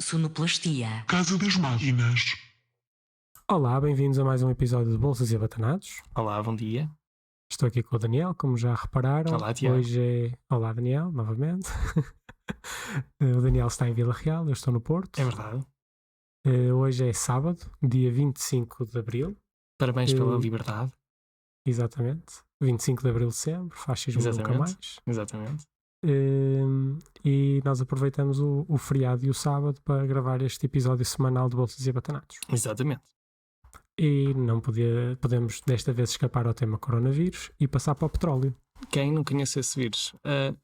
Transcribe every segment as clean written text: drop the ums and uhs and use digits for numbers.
Sonoplastia. Casa das Máquinas. Olá, bem-vindos a mais um episódio de Bolsas e Abatanados. Olá, bom dia. Estou aqui com o Daniel, como já repararam. Olá, Tiago. Hoje é... Olá, Daniel, novamente. O Daniel está em Vila Real, eu estou no Porto. É verdade. Hoje é sábado, dia 25 de Abril. Parabéns pela liberdade. Exatamente. 25 de Abril de sempre, fascismo nunca mais. Exatamente. E nós aproveitamos o feriado e o sábado para gravar este episódio semanal de Bolsas e Abatanados. Exatamente. E não podemos desta vez escapar ao tema coronavírus e passar para o petróleo. Quem não conhece esse vírus?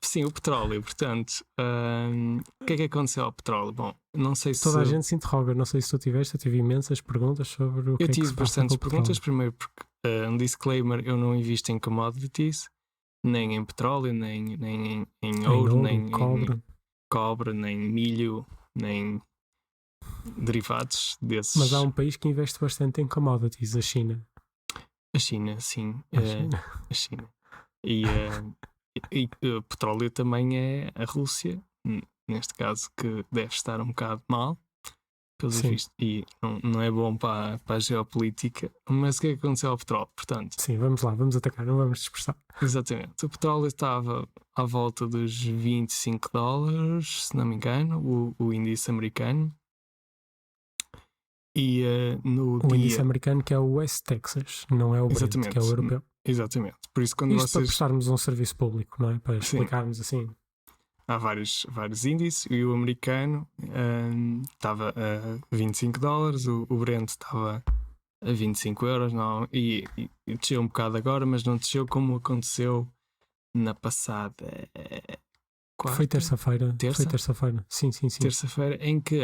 Sim, o petróleo, portanto. O que é que aconteceu ao petróleo? Bom, não sei se... Toda a gente se interroga, não sei se tu tiveste, eu tive imensas perguntas sobre o que é que se passa com o petróleo. Eu tive bastantes perguntas, primeiro porque, um disclaimer, eu não invisto em commodities, nem em petróleo, nem em ouro, nem em cobre, nem milho, nem derivados desses. Mas há um país que investe bastante em commodities, a China. A China, sim. A China. E o petróleo também é a Rússia, neste caso, que deve estar um bocado mal, pelos vistos, e não é bom para a geopolítica. Mas o que é que aconteceu ao petróleo? Portanto, sim, vamos lá, vamos atacar, não vamos dispersar. Exatamente. O petróleo estava à volta dos $25, se não me engano, o índice americano. E o índice americano, que é o West Texas, não é o Brent, que é o europeu. Exatamente. Por isso, quando isto vocês... para prestarmos um serviço público, não é? Para explicarmos assim. Há vários índices e o americano estava a $25, o Brent estava a €25, não, e desceu um bocado agora, mas não desceu como aconteceu na passada quarta? Foi terça-feira. Terça? Foi terça-feira, sim. Terça-feira, em que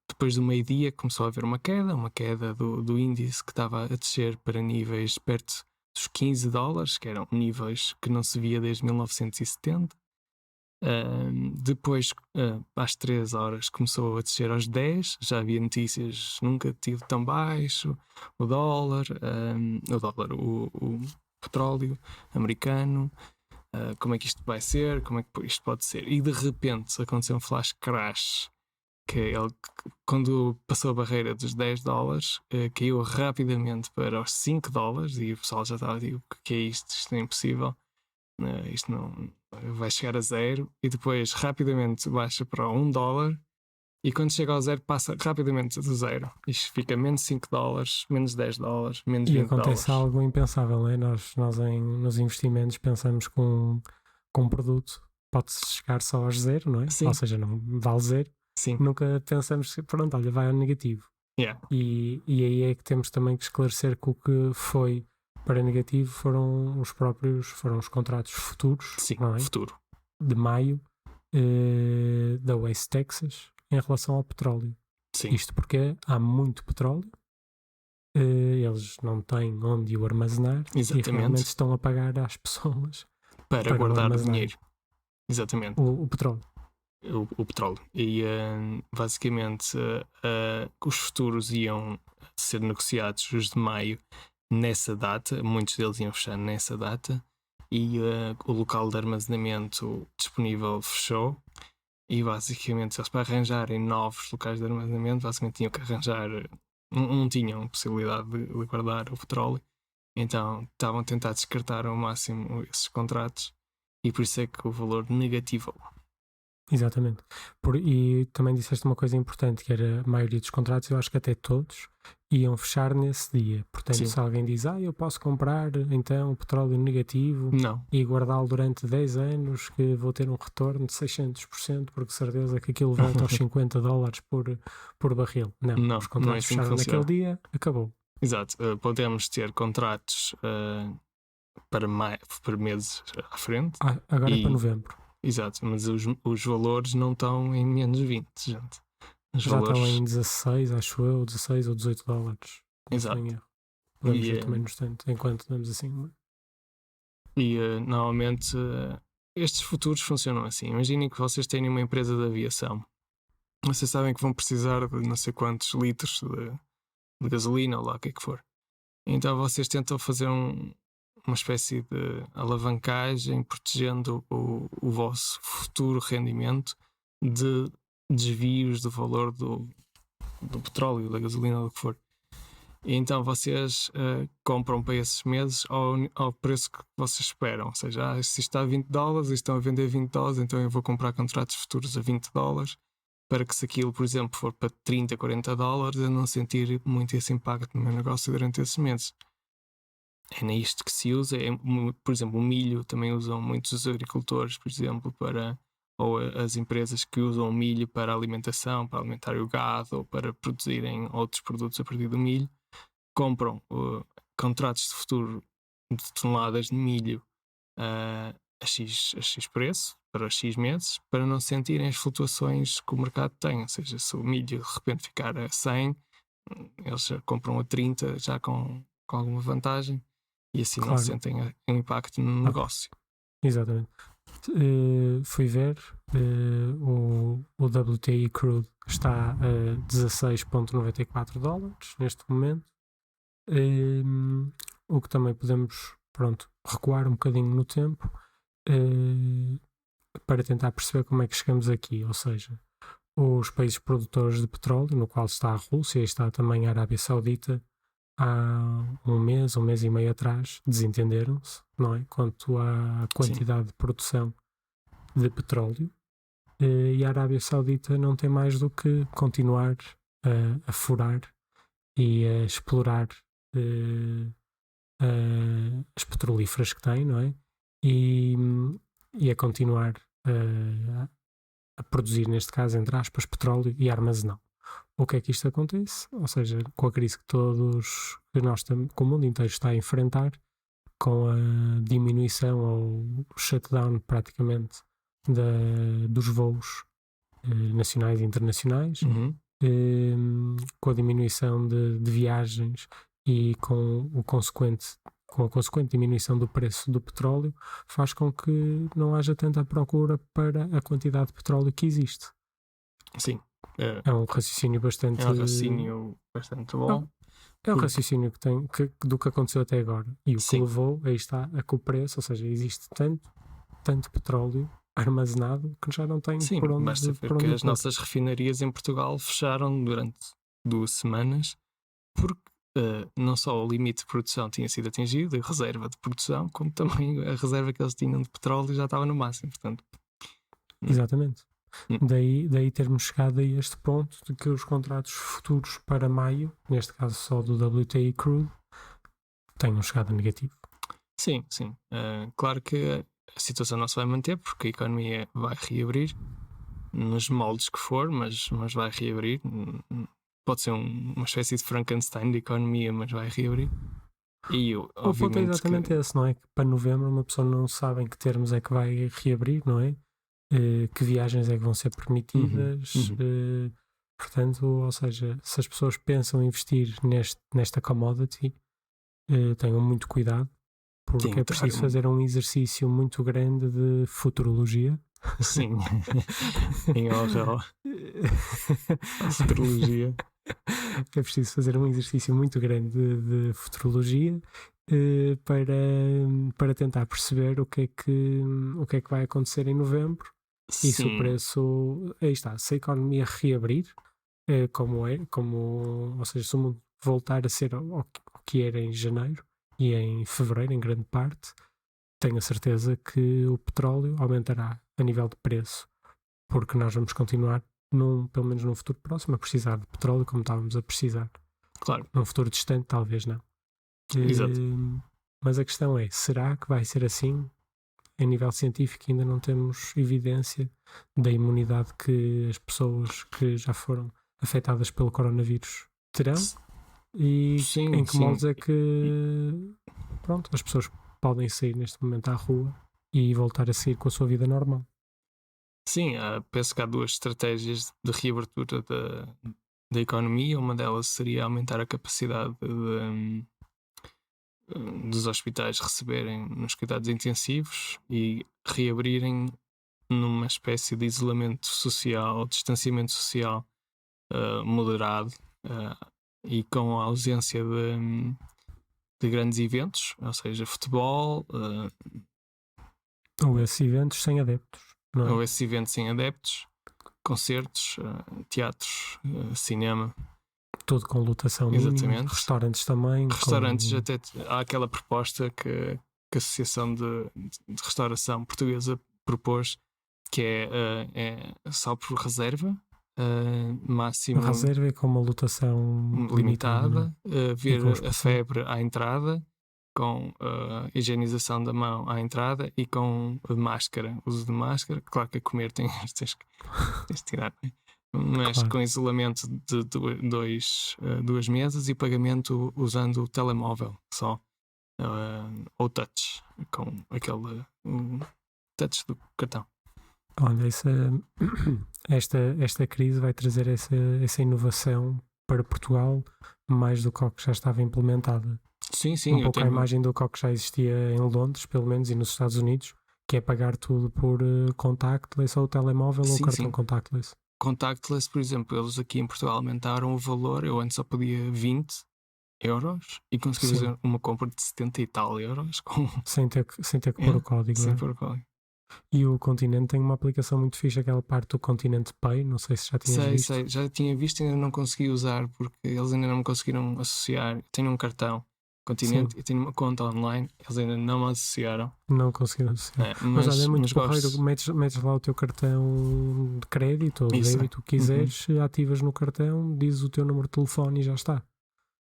depois do meio-dia começou a haver uma queda do índice, que estava a descer para níveis perto dos $15, que eram níveis que não se via desde 1970. Depois, às 3 horas, começou a descer aos 10. Já havia notícias, nunca tive tão baixo. O petróleo americano, como é que isto vai ser, como é que isto pode ser. E de repente aconteceu um flash crash, que ele, quando passou a barreira dos $10, caiu rapidamente para os $5, e o pessoal já estava a dizer: o que é isto? Isto é impossível. Isto não vai chegar a zero, e depois rapidamente baixa para $1, e quando chega ao zero passa rapidamente do zero. Isto fica menos $5, menos $10, menos $20. E acontece algo impensável, não é? Nós nos investimentos pensamos que um produto pode chegar só aos zero, não é? Sim. Ou seja, não vale zero. Sim. Nunca pensamos que, pronto, olha, vai ao negativo. Yeah. E aí é que temos também que esclarecer que o que foi para negativo foram os contratos futuros. Sim, não é? futuro. De maio da West Texas em relação ao petróleo. Sim. Isto porque há muito petróleo, eles não têm onde o armazenar. Exatamente. E realmente estão a pagar às pessoas para guardar o dinheiro. Exatamente. O petróleo. O petróleo. E basicamente os futuros iam ser negociados, os de maio, nessa data. Muitos deles iam fechar nessa data, e o local de armazenamento disponível fechou, e basicamente eles, para arranjarem novos locais de armazenamento, basicamente tinham que arranjar, não tinham possibilidade de guardar o petróleo, então estavam a tentar descartar ao máximo esses contratos, e por isso é que o valor negativou. Exatamente. E também disseste uma coisa importante, que era a maioria dos contratos, eu acho que até todos, iam fechar nesse dia. Portanto, Sim. Se alguém diz, eu posso comprar então o petróleo negativo e guardá-lo durante 10 anos, que vou ter um retorno de 600%, porque certeza que aquilo volta aos $50 por barril. Não, os contratos não é assim fecharam naquele dia, acabou. Exato. Podemos ter contratos para meses à frente. Agora é para novembro. Exato, mas os valores não estão em menos 20, gente. Já estão em 16, acho eu, 16 ou $18. Exato. Podemos ver também no instante, enquanto damos assim. E normalmente estes futuros funcionam assim. Imaginem que vocês têm uma empresa de aviação. Vocês sabem que vão precisar de não sei quantos litros de gasolina, ou lá o que é que for. Então vocês tentam fazer uma espécie de alavancagem, protegendo o vosso futuro rendimento de desvios do valor do petróleo, da gasolina, ou do que for. E então vocês compram para esses meses ao preço que vocês esperam. Ou seja, se isto está a $20, eles estão a vender $20, então eu vou comprar contratos futuros a $20, para que se aquilo, por exemplo, for para $30, $40, eu não sentir muito esse impacto no meu negócio durante esses meses. É nisto que se usa. Por exemplo, o milho também usam muitos os agricultores, por exemplo, ou as empresas que usam o milho para alimentação, para alimentar o gado ou para produzirem outros produtos a partir do milho, compram contratos de futuro de toneladas de milho a X preço, para X meses, para não sentirem as flutuações que o mercado tem. Ou seja, se o milho de repente ficar a 100, eles já compram a 30 já com alguma vantagem, e assim não sentem o impacto no negócio. Exatamente. Fui ver, o WTI crude está a $16,94 neste momento, o que também podemos, recuar um bocadinho no tempo para tentar perceber como é que chegamos aqui. Ou seja, os países produtores de petróleo, no qual está a Rússia e está também a Arábia Saudita, há um mês e meio atrás desentenderam-se, não é? Quanto à quantidade de produção de petróleo, e a Arábia Saudita não tem mais do que continuar a furar e a explorar as petrolíferas que tem, não é? E a continuar a produzir, neste caso, entre aspas, petróleo e armazená-lo. O que é que isto acontece? Ou seja, com a crise que que o mundo inteiro está a enfrentar, com a diminuição ou shutdown praticamente dos voos nacionais e internacionais, com a diminuição de viagens e com a consequente diminuição do preço do petróleo, faz com que não haja tanta procura para a quantidade de petróleo que existe. Sim. É um raciocínio bastante... É um raciocínio bastante bom. É o raciocínio que tem do que aconteceu até agora. E o que levou, aí está, a que o preço, ou seja, existe tanto petróleo armazenado que já não tem por onde... Basta ver que as nossas refinarias em Portugal fecharam durante 2 semanas porque não só o limite de produção tinha sido atingido, a reserva de produção, como também a reserva que eles tinham de petróleo já estava no máximo, portanto... Exatamente. Daí termos chegado a este ponto de que os contratos futuros para maio, neste caso só do WTI crude, tenham chegado a negativo. Sim. Claro que a situação não se vai manter porque a economia vai reabrir nos moldes que for, mas vai reabrir. Pode ser uma espécie de Frankenstein de economia, mas vai reabrir. E o ponto é exatamente esse, não é? Que para novembro uma pessoa não sabe em que termos é que vai reabrir, não é? Que viagens é que vão ser permitidas. Portanto, ou seja, se as pessoas pensam investir nesta commodity, tenham muito cuidado, porque é preciso fazer um exercício muito grande de futurologia. Sim, em horror. Futurologia. É preciso fazer um exercício muito grande de futurologia para tentar perceber o que é que vai acontecer em novembro. Sim. E se o preço, aí está, se a economia reabrir, ou seja, se o mundo voltar a ser o que era em janeiro e em fevereiro, em grande parte, tenho a certeza que o petróleo aumentará a nível de preço, porque nós vamos continuar, pelo menos num futuro próximo, a precisar de petróleo como estávamos a precisar. Claro. Num futuro distante, talvez não. Exato. Mas a questão é, será que vai ser assim? Em nível científico ainda não temos evidência da imunidade que as pessoas que já foram afetadas pelo coronavírus terão. E em que moldes é que as pessoas podem sair neste momento à rua e voltar a sair com a sua vida normal. Sim, penso que há 2 estratégias de reabertura da economia. Uma delas seria aumentar a capacidade dos hospitais receberem nos cuidados intensivos e reabrirem numa espécie de isolamento social, distanciamento social moderado, e com a ausência de grandes eventos, ou seja, futebol, ou esses eventos sem adeptos, não é? Ou esses eventos sem adeptos, concertos, teatros, cinema. Tudo com lotação mínima. Restaurantes também. Restaurantes, até há aquela proposta que a Associação de Restauração Portuguesa propôs, que é só por reserva, máximo. A reserva é com uma lotação limitada, ver a febre à entrada, com higienização da mão à entrada e com máscara, uso de máscara. Claro que a comer tens que tirar, mas claro, com isolamento de duas mesas e pagamento usando o telemóvel só, ou touch, com aquele touch do cartão. Olha, esta crise vai trazer essa inovação para Portugal mais do que já estava implementada. Sim, um pouco a imagem do que já existia em Londres, pelo menos, e nos Estados Unidos, que é pagar tudo por contactless, ou telemóvel, ou cartão contactless. Contactless, por exemplo, eles aqui em Portugal aumentaram o valor. Eu antes só podia 20 euros e consegui fazer uma compra de 70 e tal euros sem ter que pôr o código. Sem pôr o código. E o Continente tem uma aplicação muito fixe, aquela parte do Continente Pay, não sei se já tinhas visto. Sei, já tinha visto e ainda não consegui usar porque eles ainda não me conseguiram associar. Tenho um cartão Continente e tenho uma conta online, eles ainda não me associaram. Não conseguiram associar. Mas olha, é muito porreiro, metes lá o teu cartão de crédito ou de débito, o que quiseres, ativas no cartão, dizes o teu número de telefone e já está.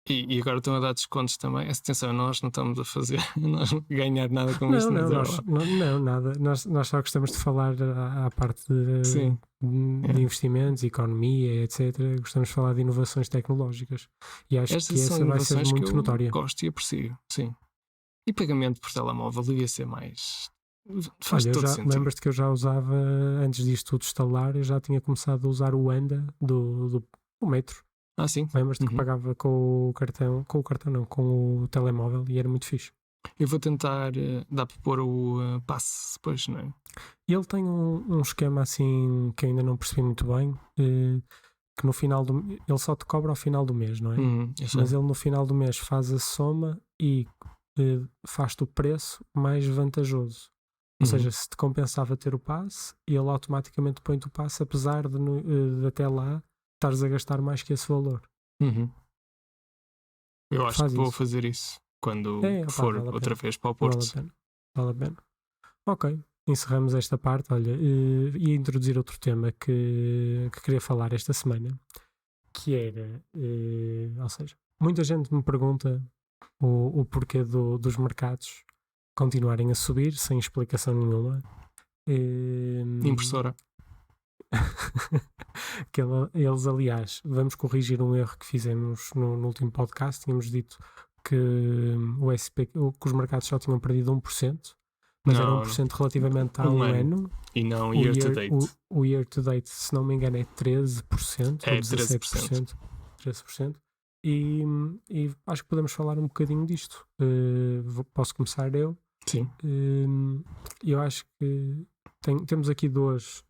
E agora estão a dar descontos também. Atenção, nós não estamos a fazer nós não ganhar nada com isto. Não, nada. Nós só gostamos de falar à parte de investimentos, economia, etc. Gostamos de falar de inovações tecnológicas. E acho que essa vai ser muito notória. Gosto e aprecio, sim. E pagamento por telemóvel devia ser mais. Olha, lembras-te que eu já usava, antes disto tudo instalar, eu já tinha começado a usar o Anda do metro. Sim. Lembras-te que pagava com o cartão não, com o telemóvel, e era muito fixe. Eu vou tentar, dá para pôr o passe depois, não é? Ele tem um esquema assim que ainda não percebi muito bem, que no final ele só te cobra ao final do mês, não é? Mas ele no final do mês faz a soma e faz-te o preço mais vantajoso. Ou seja, se te compensava ter o passe, ele automaticamente põe-te o passe, apesar de até lá estares a gastar mais que esse valor. Eu acho que vou fazer isso quando for outra vez para o Porto. Vale a pena. Ok, encerramos esta parte. Olha, ia introduzir outro tema que queria falar esta semana, que era, ou seja, muita gente me pergunta o porquê dos mercados continuarem a subir sem explicação nenhuma. Impressora. Eles, aliás, vamos corrigir um erro que fizemos no último podcast. Tínhamos dito que que os mercados só tinham perdido 1%, mas era 1% relativamente a um ano. E não year to date. O year to date, se não me engano, é 13%. É ou 17%. 13%. E acho que podemos falar um bocadinho disto. Posso começar eu? Sim. Eu acho que temos aqui duas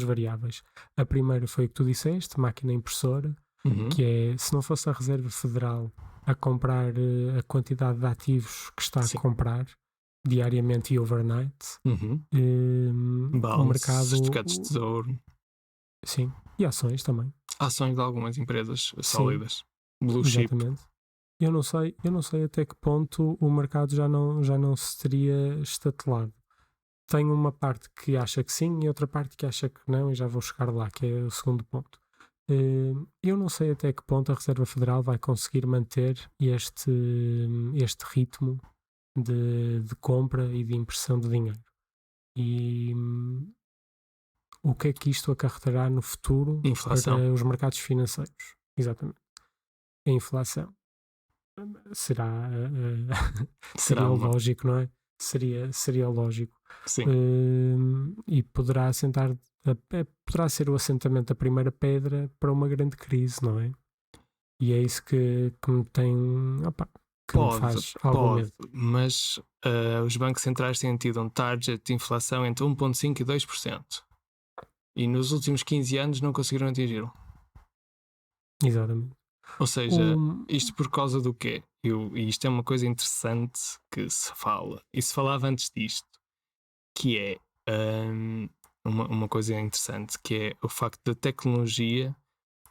variáveis. A primeira foi o que tu disseste, máquina impressora, que é, se não fosse a Reserva Federal a comprar a quantidade de ativos que está a comprar diariamente e overnight, o mercado, certificados de tesouro, sim, e ações também, ações de algumas empresas sólidas, blue chip. Eu não sei até que ponto o mercado já não se teria estatelado. Tenho uma parte que acha que sim e outra parte que acha que não, e já vou chegar lá, que é o segundo ponto. Eu não sei até que ponto a Reserva Federal vai conseguir manter este ritmo de compra e de impressão de dinheiro. E o que é que isto acarretará no futuro para os mercados financeiros? Exatamente. A inflação. Será lógico, não é? Seria lógico. Sim. E poderá ser o assentamento da primeira pedra para uma grande crise, não é? E é isso que me tem me faz algum medo. Mas os bancos centrais têm tido um target de inflação entre 1,5% e 2%, e nos últimos 15 anos não conseguiram atingi-lo. Exatamente. Ou seja, isto por causa do quê? E isto é uma coisa interessante que se fala, e se falava antes disto, que é uma coisa interessante, que é o facto da tecnologia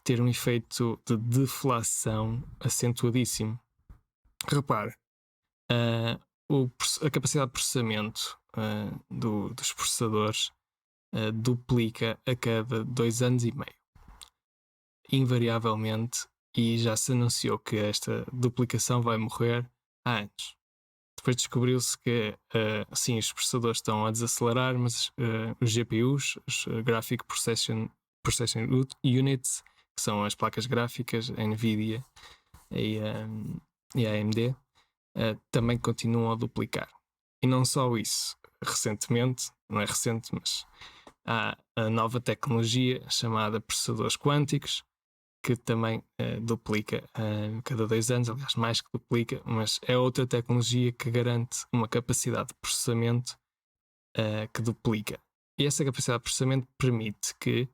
ter um efeito de deflação acentuadíssimo. Repare, a capacidade de processamento dos processadores duplica a cada 2 anos e meio. Invariavelmente, e já se anunciou que esta duplicação vai morrer há anos. Depois descobriu-se que sim, os processadores estão a desacelerar, mas os GPUs, os Graphic Processing Units, que são as placas gráficas, a NVIDIA e a AMD, também continuam a duplicar. E não só isso, recentemente, não é recente, mas há a nova tecnologia chamada processadores quânticos, que também duplica cada 2 anos, aliás, mais que duplica, mas é outra tecnologia que garante uma capacidade de processamento que duplica. E essa capacidade de processamento permite que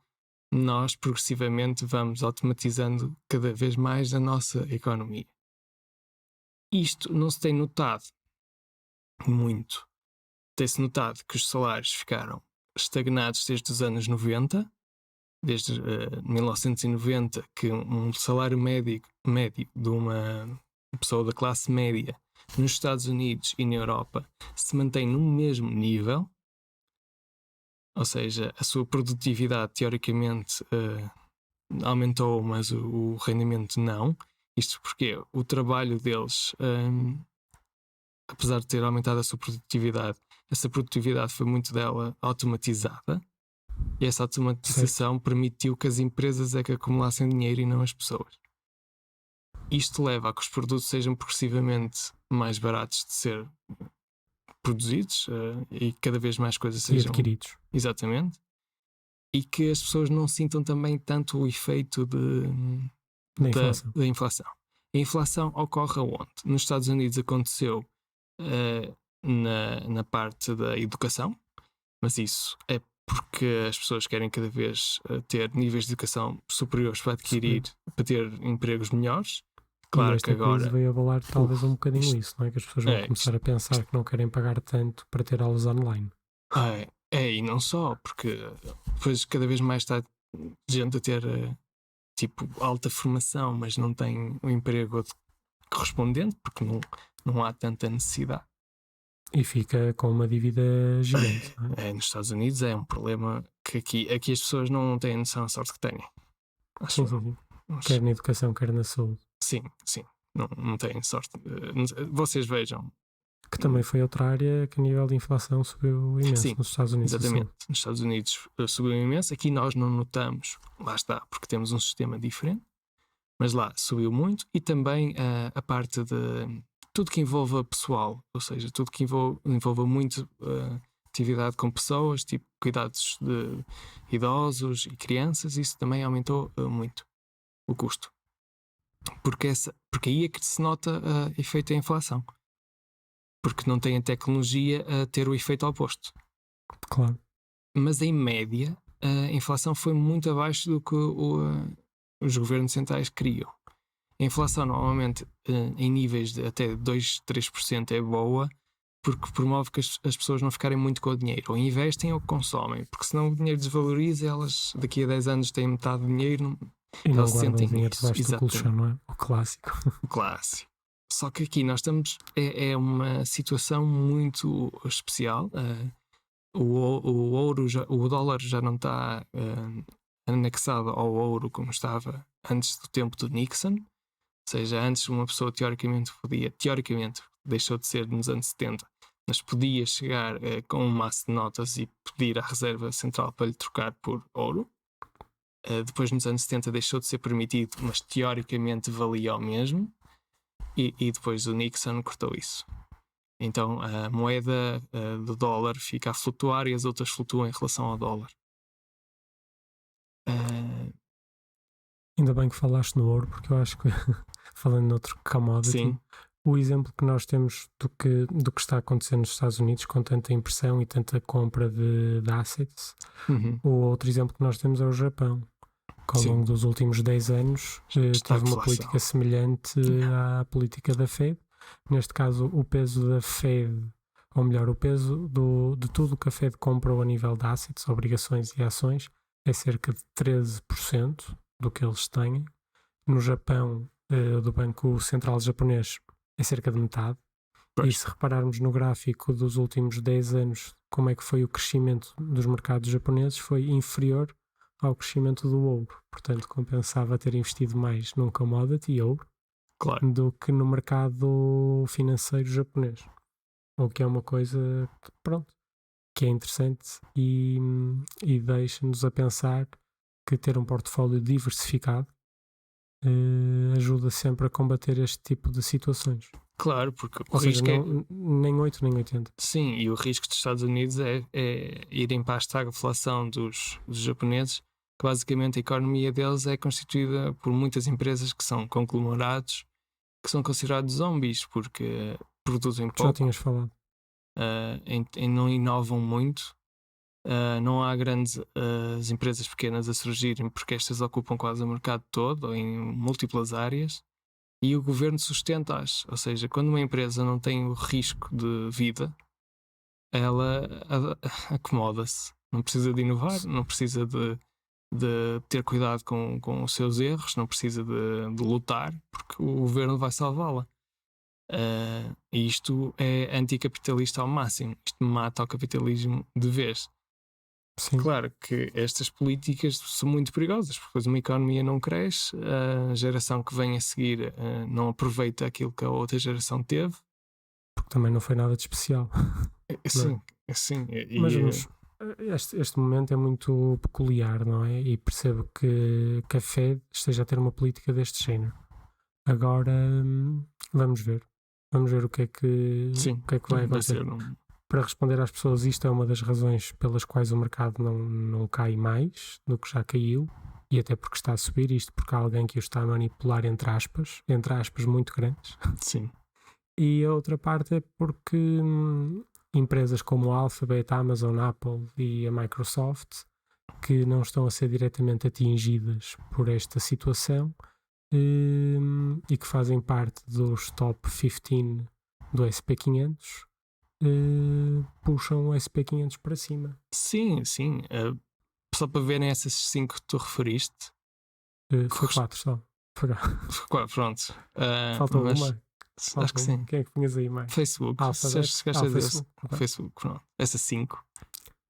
nós progressivamente vamos automatizando cada vez mais a nossa economia. Isto não se tem notado muito. Tem-se notado que os salários ficaram estagnados desde os anos 90, desde 1990, que um salário médio de uma pessoa da classe média nos Estados Unidos e na Europa se mantém no mesmo nível, ou seja, a sua produtividade teoricamente aumentou, mas o rendimento não. Isto porque o trabalho deles, apesar de ter aumentado a sua produtividade, essa produtividade foi muito dela automatizada. E essa automatização permitiu que as empresas é que acumulassem dinheiro e não as pessoas. Isto leva a que os produtos sejam progressivamente mais baratos de ser produzidos e cada vez mais coisas sejam adquiridos. Exatamente. E que as pessoas não sintam também tanto o efeito da inflação. A inflação ocorre aonde? Nos Estados Unidos aconteceu na parte da educação, mas isso é porque as pessoas querem cada vez ter níveis de educação superiores para adquirir, para ter empregos melhores. Claro que agora veio abalar talvez um bocadinho isso, não é? Que as pessoas vão começar a pensar que não querem pagar tanto para ter aulas online. E não só, porque depois cada vez mais está gente a ter tipo alta formação, mas não tem o emprego correspondente, porque não há tanta necessidade. E fica com uma dívida gigante. Não é? Nos Estados Unidos é um problema que aqui as pessoas não têm noção da sorte que têm. Sim. Quer na educação, quer na saúde. Sim. Não têm sorte. Vocês vejam. Que também foi outra área que a nível de inflação subiu imenso. Sim, nos Estados Unidos. Exatamente. Assim. Nos Estados Unidos subiu imenso. Aqui nós não notamos. Lá está, porque temos um sistema diferente. Mas lá subiu muito. E também a parte de tudo que envolva pessoal. Ou seja, tudo que envolva muito atividade com pessoas, tipo cuidados de idosos e crianças. Isso também aumentou muito o custo. Porque aí é que se nota efeito da inflação. Porque não tem a tecnologia a ter o efeito oposto. Claro. Mas em média, a inflação foi muito abaixo do que os governos centrais queriam. A inflação normalmente em níveis de até 2-3% é boa, porque promove que as pessoas não ficarem muito com o dinheiro. Ou investem ou consomem. Porque senão o dinheiro desvaloriza, elas daqui a 10 anos têm metade do dinheiro. E não guardam o dinheiro debaixo do colchão, não é? O clássico. O clássico. Só que aqui nós estamos... É uma situação muito especial. O dólar já não está anexado ao ouro como estava antes do tempo do Nixon. Ou seja, antes uma pessoa teoricamente deixou de ser nos anos 70, mas podia chegar com um maço de notas e pedir à Reserva Central para lhe trocar por ouro. Depois nos anos 70 deixou de ser permitido, mas teoricamente valia o mesmo. E depois o Nixon cortou isso. Então a moeda do dólar fica a flutuar e as outras flutuam em relação ao dólar. Ainda bem que falaste no ouro, porque eu acho que falando noutro commodity, sim, o exemplo que nós temos do que está acontecendo nos Estados Unidos com tanta impressão e tanta compra de assets, o outro exemplo que nós temos é o Japão, que ao longo dos últimos 10 anos teve uma política semelhante à política da Fed. Neste caso, o peso da Fed, ou melhor, o peso de tudo o que a Fed compra a nível de assets, obrigações e ações é cerca de 13% do que eles têm. No Japão, do Banco Central Japonês, é cerca de metade. Pois. E se repararmos no gráfico dos últimos 10 anos, como é que foi o crescimento dos mercados japoneses, foi inferior ao crescimento do ouro. Portanto, compensava ter investido mais num commodity, ouro, claro, do que no mercado financeiro japonês. O que é uma coisa, pronto, que é interessante e deixa-nos a pensar que ter um portfólio diversificado ajuda sempre a combater este tipo de situações. claro, porque o Ou seja, risco nem 8 nem 80. Sim, e o risco dos Estados Unidos é irem para a estagflação dos japoneses, que basicamente a economia deles é constituída por muitas empresas que são conglomerados, que são considerados zombies, porque produzem Já pouco, tinhas falado. não inovam muito, não há grandes as empresas pequenas a surgirem, porque estas ocupam quase o mercado todo, em múltiplas áreas, e o governo sustenta-as. Ou seja, quando uma empresa não tem o risco de vida, ela acomoda-se. Não precisa de inovar, não precisa de ter cuidado com os seus erros, não precisa de lutar, porque o governo vai salvá-la. E isto é anticapitalista ao máximo. Isto mata o capitalismo de vez. Sim. Claro que estas políticas são muito perigosas, porque depois uma economia não cresce, a geração que vem a seguir não aproveita aquilo que a outra geração teve. Porque também não foi nada de especial. Sim, sim. Mas este momento é muito peculiar, não é? E percebo que a Fed esteja a ter uma política deste género. Agora vamos ver. Vamos ver o que é que vai acontecer. Para responder às pessoas, isto é uma das razões pelas quais o mercado não cai mais do que já caiu, e até porque está a subir, isto porque há alguém que o está a manipular entre aspas muito grandes. Sim. E a outra parte é porque empresas como a Alphabet, a Amazon, a Apple e a Microsoft, que não estão a ser diretamente atingidas por esta situação e que fazem parte dos top 15 do SP500, puxam o SP500 para cima. Sim. Só para verem essas 5 que tu referiste. Foi 4 só. Foi 4, pronto. Faltou uma. Acho que sim. Quem é que punhas aí mais? Facebook. Facebook, pronto. Essas 5.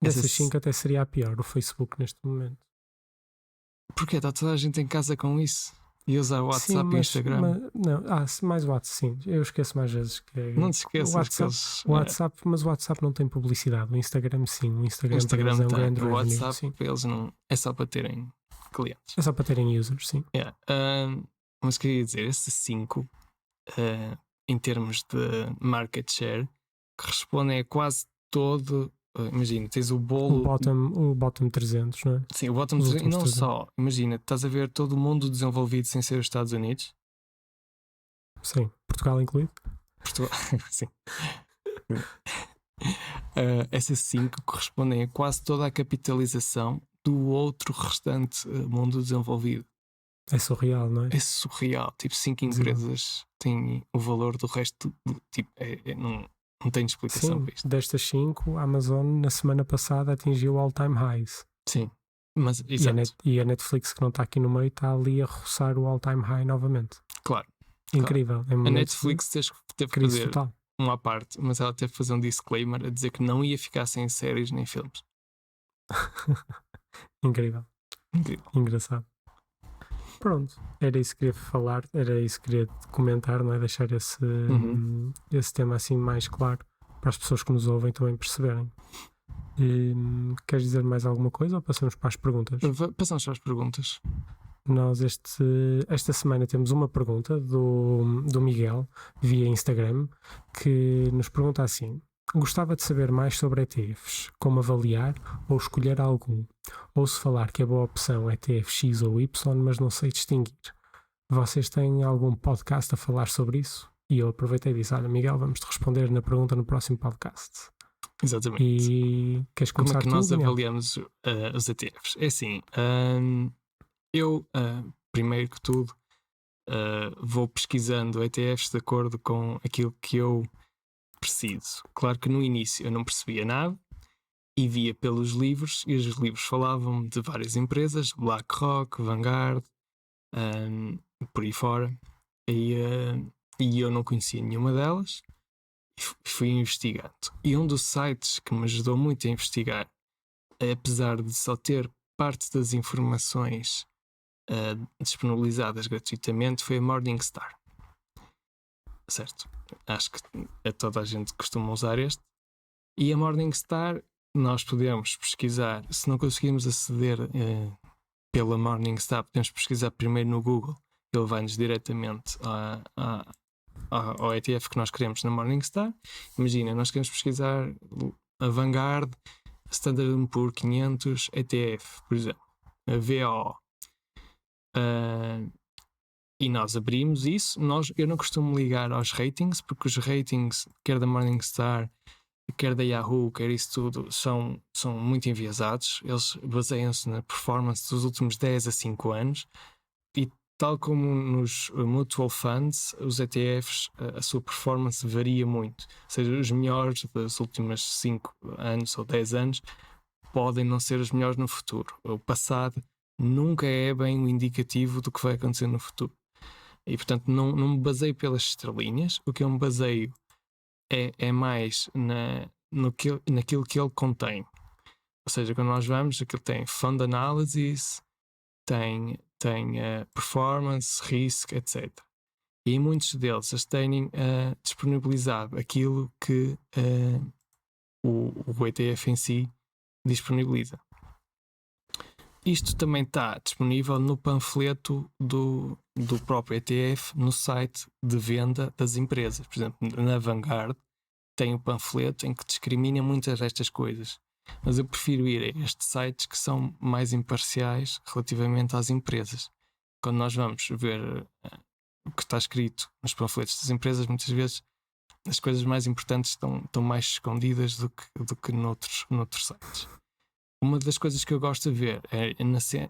Dessas 5 até seria a pior, o Facebook neste momento. Porquê? Está toda a gente em casa com isso? E usar o WhatsApp e Instagram? Mais o WhatsApp, sim. Eu esqueço mais vezes que não te esqueças o WhatsApp, mas o WhatsApp não tem publicidade. O Instagram sim. O Instagram é um grande revenue. O WhatsApp sim. Eles não, é só para terem clientes. É só para terem users, sim. Yeah. Mas queria dizer, esses 5 em termos de market share correspondem a quase todo. Imagina, tens o bolo. O bottom 300, não é? Sim, o bottom 300. E não 300. Só. Imagina, estás a ver todo o mundo desenvolvido sem ser os Estados Unidos? Sim. Portugal incluído? Sim. Essas 5 correspondem a quase toda a capitalização do outro restante mundo desenvolvido. É surreal, não é? É surreal. Tipo, 5 empresas têm o valor do resto. Tipo, não tem explicação para isto. Destas 5, a Amazon na semana passada atingiu all-time highs. Sim. Mas, e a Netflix, que não está aqui no meio, está ali a roçar o all-time high novamente. Claro. Incrível. A Netflix teve que fazer total. uma parte, mas ela teve que fazer um disclaimer a dizer que não ia ficar sem séries nem filmes. Incrível. Engraçado. Pronto, era isso que queria falar, era isso que queria comentar, não é? Deixar esse tema assim mais claro para as pessoas que nos ouvem também perceberem. Queres dizer mais alguma coisa ou passamos para as perguntas? Passamos para as perguntas. Nós esta semana temos uma pergunta do Miguel via Instagram, que nos pergunta assim: gostava de saber mais sobre ETFs, como avaliar ou escolher algum. Ouço falar que a boa opção é ETF X ou Y, mas não sei distinguir. Vocês têm algum podcast a falar sobre isso? E eu aproveitei e disse: olha, Miguel, vamos-te responder na pergunta no próximo podcast. Exatamente. E queres começar? Como é que nós avaliamos os ETFs? É assim, eu, primeiro que tudo, vou pesquisando ETFs de acordo com aquilo que eu preciso. Claro que no início eu não percebia nada e via pelos livros, e os livros falavam de várias empresas, BlackRock, Vanguard, por aí fora, e eu não conhecia nenhuma delas e fui investigando. E um dos sites que me ajudou muito a investigar, apesar de só ter parte das informações disponibilizadas gratuitamente, foi a Morningstar. Certo? Acho que toda a gente costuma usar este. E a Morningstar, nós podemos pesquisar, se não conseguimos aceder pela Morningstar, podemos pesquisar primeiro no Google. Ele vai-nos diretamente ao ETF que nós queremos na Morningstar. Imagina, nós queremos pesquisar a Vanguard Standard & Poor's 500 ETF, por exemplo, a VAO. E nós abrimos isso. Eu não costumo ligar aos ratings, porque os ratings, quer da Morningstar, quer da Yahoo, quer isso tudo, são muito enviesados. Eles baseiam-se na performance dos últimos 10 a 5 anos. E tal como nos mutual funds, os ETFs, a sua performance varia muito. Ou seja, os melhores dos últimos 5 anos ou 10 anos podem não ser os melhores no futuro. O passado nunca é bem o indicativo do que vai acontecer no futuro. E portanto não me baseio pelas estrelinhas. O que eu me baseio é mais naquilo que ele contém. Ou seja, quando nós vamos, aquilo tem fund analysis, tem performance, risk, etc. E muitos deles eles têm disponibilizado aquilo que o ETF em si disponibiliza. Isto também está disponível no panfleto do próprio ETF no site de venda das empresas. Por exemplo, na Vanguard tem um panfleto em que discrimina muitas destas coisas. Mas eu prefiro ir a estes sites que são mais imparciais relativamente às empresas. Quando nós vamos ver o que está escrito nos panfletos das empresas, muitas vezes as coisas mais importantes estão mais escondidas do que noutros sites. Uma das coisas que eu gosto de ver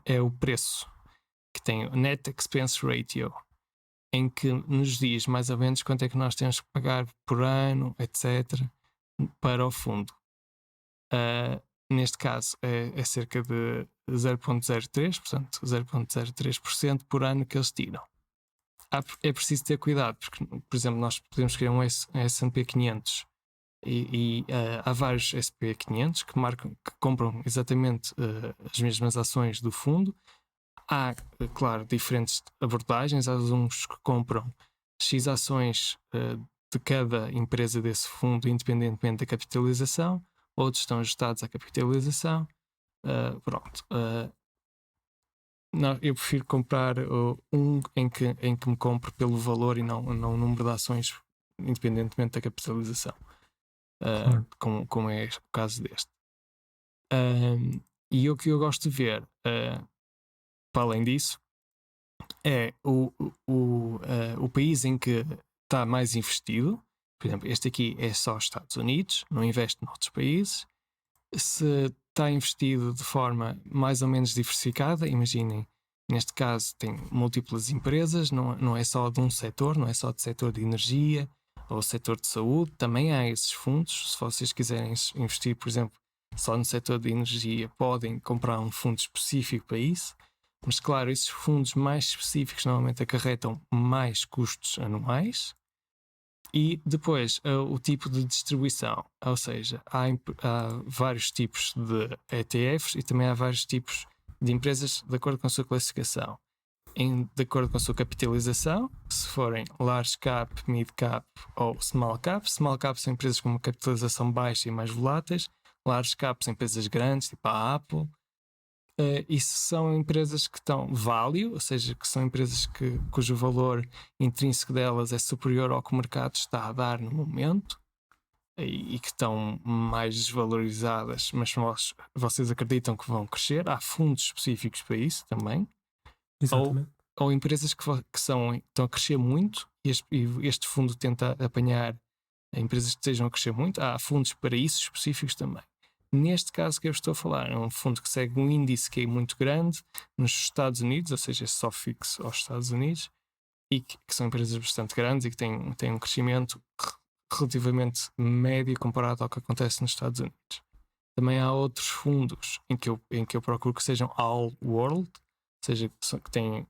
é o preço, que tem o Net Expense Ratio, em que nos diz mais ou menos quanto é que nós temos que pagar por ano, etc., para o fundo. Neste caso é cerca de 0,03%, portanto 0,03% por ano que eles tiram. É preciso ter cuidado, porque, por exemplo, nós podemos criar um S&P 500 e há vários S&P 500 que compram exatamente as mesmas ações do fundo. Há, claro, diferentes abordagens. Há uns que compram X ações de cada empresa desse fundo, independentemente da capitalização. Outros estão ajustados à capitalização. Eu prefiro comprar um em que me compre pelo valor e não o número de ações, independentemente da capitalização. Como é o caso deste. E o que eu gosto de ver, para além disso, é o país em que está mais investido. Por exemplo, este aqui é só os Estados Unidos, não investe noutros países. Se está investido de forma mais ou menos diversificada, imaginem, neste caso tem múltiplas empresas, não é só de um setor, não é só do setor de energia ou setor de saúde, também há esses fundos. Se vocês quiserem investir, por exemplo, só no setor de energia, podem comprar um fundo específico para isso. Mas claro, esses fundos mais específicos normalmente acarretam mais custos anuais. E depois o tipo de distribuição, ou seja, há vários tipos de ETFs e também há vários tipos de empresas de acordo com a sua classificação. De acordo com a sua capitalização, se forem large cap, mid cap ou small cap. Small cap são empresas com uma capitalização baixa e mais voláteis. Large cap são empresas grandes, tipo a Apple. Isso são empresas que estão value, ou seja, que são empresas cujo valor intrínseco delas é superior ao que o mercado está a dar no momento e que estão mais desvalorizadas, mas vocês acreditam que vão crescer. Há fundos específicos para isso também. Exatamente. Ou empresas que estão a crescer muito e este fundo tenta apanhar empresas que estejam a crescer muito. Há fundos para isso específicos também. Neste caso que eu estou a falar, é um fundo que segue um índice que é muito grande nos Estados Unidos, ou seja, é só fixo aos Estados Unidos, e que são empresas bastante grandes e que têm um crescimento relativamente médio comparado ao que acontece nos Estados Unidos. Também há outros fundos em que eu procuro que sejam all world, ou seja, que têm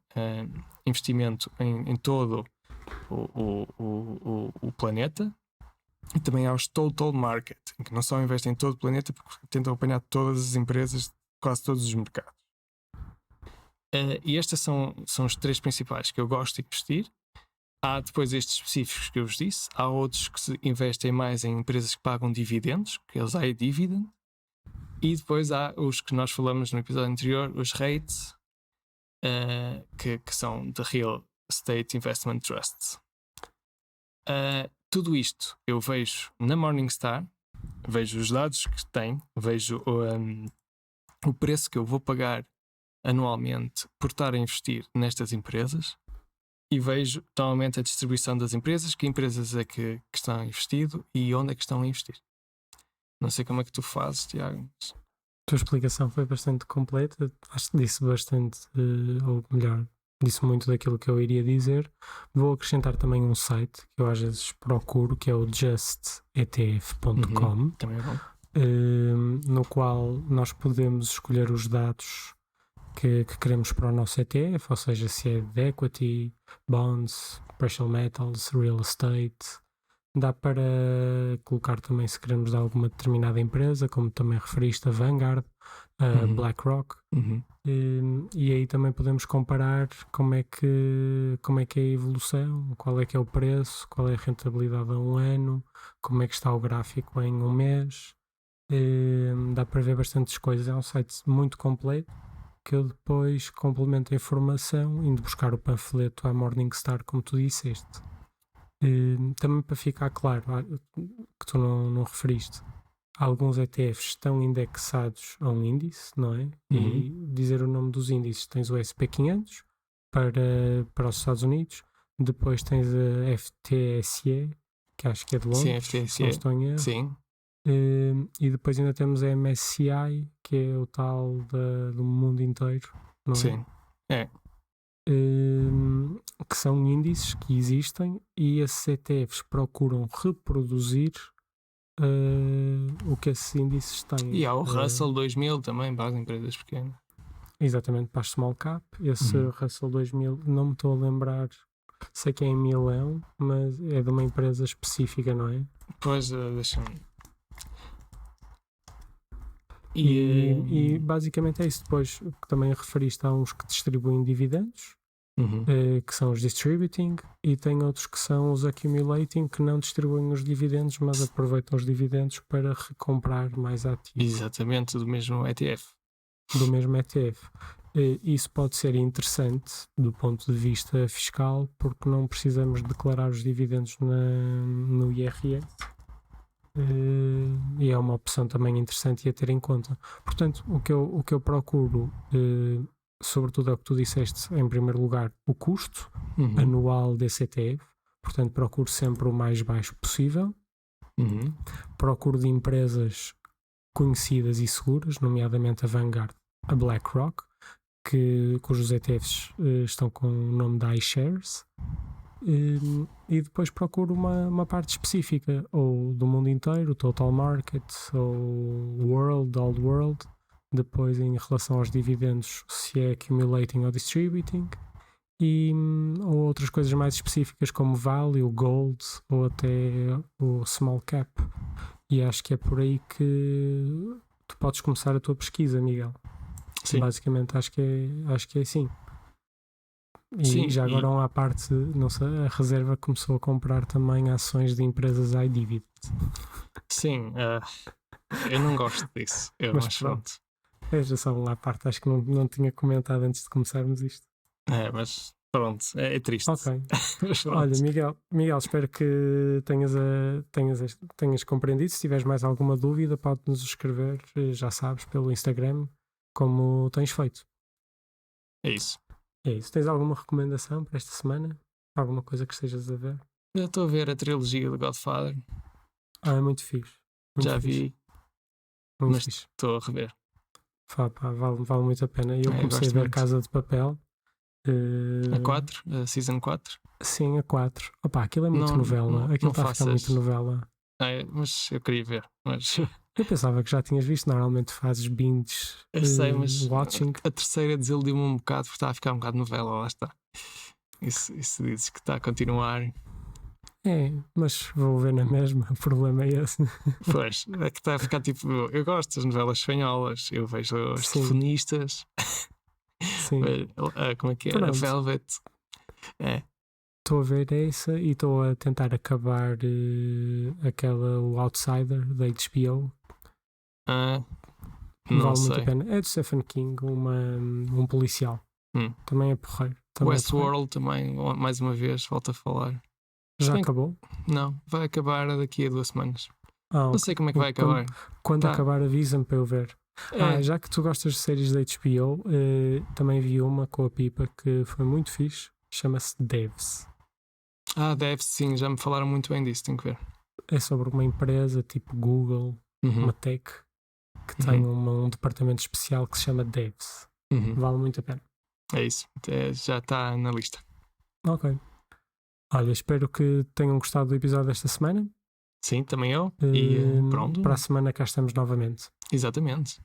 investimento em todo o planeta. E também há os total market, em que não só investem em todo o planeta, porque tentam apanhar todas as empresas de quase todos os mercados. E estes são os 3 principais que eu gosto de investir. Há depois estes específicos que eu vos disse. Há outros que se investem mais em empresas que pagam dividendos, que eles há dividend. E depois há os que nós falamos no episódio anterior, os REITs, que são de Real Estate Investment Trusts. Tudo isto eu vejo na Morningstar, vejo os dados que tem, vejo o preço que eu vou pagar anualmente por estar a investir nestas empresas e vejo normalmente a distribuição das empresas, que empresas é que estão investido e onde é que estão a investir. Não sei como é que tu fazes, Tiago. A tua explicação foi bastante completa. Acho que disse bastante, ou melhor, disse muito daquilo que eu iria dizer. Vou acrescentar também um site que eu às vezes procuro, que é o justetf.com, também é bom. No qual nós podemos escolher os dados que queremos para o nosso ETF, ou seja, se é de equity, bonds, precious metals, real estate. Dá para colocar também se queremos de alguma determinada empresa, como também referiste a Vanguard, a BlackRock. E aí também podemos comparar como é que é a evolução, qual é que é o preço, qual é a rentabilidade a um ano, como é que está o gráfico em um mês. Dá para ver bastantes coisas. É um site muito completo que eu depois complemento a informação indo buscar o panfleto à Morningstar, como tu disseste. Também para ficar claro, que tu não referiste, alguns ETFs estão indexados a um índice, não é? E dizer o nome dos índices, tens o SP500 para os Estados Unidos, depois tens a FTSE, que acho que é de Londres, sim, FTSE, se não estou em erro. Sim. E depois ainda temos a MSCI, que é o tal do mundo inteiro, não é? Sim, é. Que são índices que existem e esses ETFs procuram reproduzir o que esses índices têm. E há o Russell 2000 também para as empresas pequenas. Exatamente, para as small cap. Esse Russell 2000, não me estou a lembrar, sei que é em Milão, mas é de uma empresa específica, não é? Pois, deixa-me. E basicamente é isso. Depois também referiste a uns que distribuem dividendos, que são os distributing, e tem outros que são os accumulating, que não distribuem os dividendos, mas aproveitam os dividendos para recomprar mais ativos. Exatamente, do mesmo ETF. Do mesmo ETF. Isso pode ser interessante do ponto de vista fiscal, porque não precisamos declarar os dividendos no IRS. E é uma opção também interessante a ter em conta. Portanto, o que eu procuro, sobretudo é o que tu disseste, em primeiro lugar, o custo anual desse ETF. Portanto, procuro sempre o mais baixo possível. Procuro de empresas conhecidas e seguras, nomeadamente a Vanguard, a BlackRock, cujos ETFs estão com o nome de iShares. E depois procuro uma parte específica, ou do mundo inteiro, Total Market, ou World, All World. Depois, em relação aos dividendos, se é accumulating ou distributing, ou outras coisas mais específicas como Value, Gold, ou até o Small Cap. E acho que é por aí que tu podes começar a tua pesquisa, Miguel. Sim. Basicamente, acho que é assim. E Sim, já agora à parte, não sei, a reserva começou a comprar também ações de empresas iDividend. Sim, eu não gosto disso. Mas pronto. Já só à parte, acho que não tinha comentado antes de começarmos isto. Mas pronto, é triste. Ok. Olha, Miguel, espero que tenhas compreendido. Se tiveres mais alguma dúvida, pode-nos escrever, já sabes, pelo Instagram, como tens feito. É isso. É isso. Tens alguma recomendação para esta semana? Alguma coisa que estejas a ver? Eu estou a ver a trilogia do Godfather. É muito fixe. Já vi. Muito mas fixe. Estou a rever. Vale muito a pena. Eu comecei a ver Casa de Papel A 4? A Season 4? Sim, a 4. Opa, aquilo é muito novela. Aquilo está a ficar muito novela. Mas eu queria ver. Mas... Eu pensava que já tinhas visto. Normalmente fazes binges. Eu sei, mas watching. A terceira desiludiu-me um bocado porque está a ficar um bocado novela. Lá está. Isso dizes que está a continuar. É, mas vou ver na mesma. O problema é esse. Pois, é que está a ficar tipo. Eu gosto das novelas espanholas. Eu vejo os telefonistas. Sim. Como é que é? A Velvet. É. Estou a ver essa e estou a tentar acabar aquela O Outsider da HBO. Não vale sei. muito a pena. É do Stephen King, um policial. Também é porreiro. Westworld também, mais uma vez, volto a falar. Já acabou? Não, vai acabar daqui a 2 semanas. Não sei como é que vai acabar. Quando acabar, avisa-me para eu ver. Já que tu gostas de séries da HBO, também vi uma com a Pipa que foi muito fixe. Chama-se Devs. Devs, sim, já me falaram muito bem disso, tenho que ver. É sobre uma empresa tipo Google, uma tech, que tem um departamento especial que se chama Devs. Vale muito a pena. É isso, já está na lista. Ok. Olha, espero que tenham gostado do episódio desta semana. Sim, também eu. E pronto. Para a semana cá estamos novamente. Exatamente.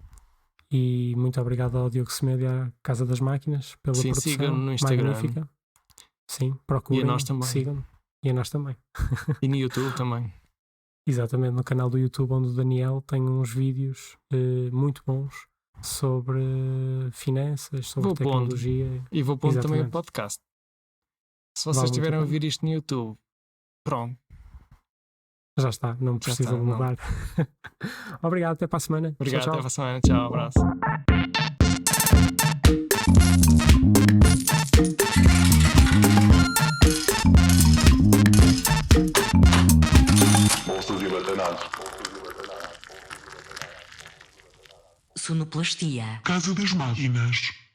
E muito obrigado ao Diogo Semedia, Casa das Máquinas, pela produção. Sigam no Instagram. Magnífica. Sim, procurem. E a nós também. Sigam. E a nós também. E no YouTube também. Exatamente, no canal do YouTube, onde o Daniel tem uns vídeos muito bons sobre finanças, sobre tecnologia. E vou pondo também o podcast. Se vocês estiverem a ouvir isto no YouTube, pronto. Já está, não precisa mudar. Obrigado, até para a semana. Obrigado, tchau. Até para a semana. Tchau, abraço. Sonoplastia. Casa das Máquinas.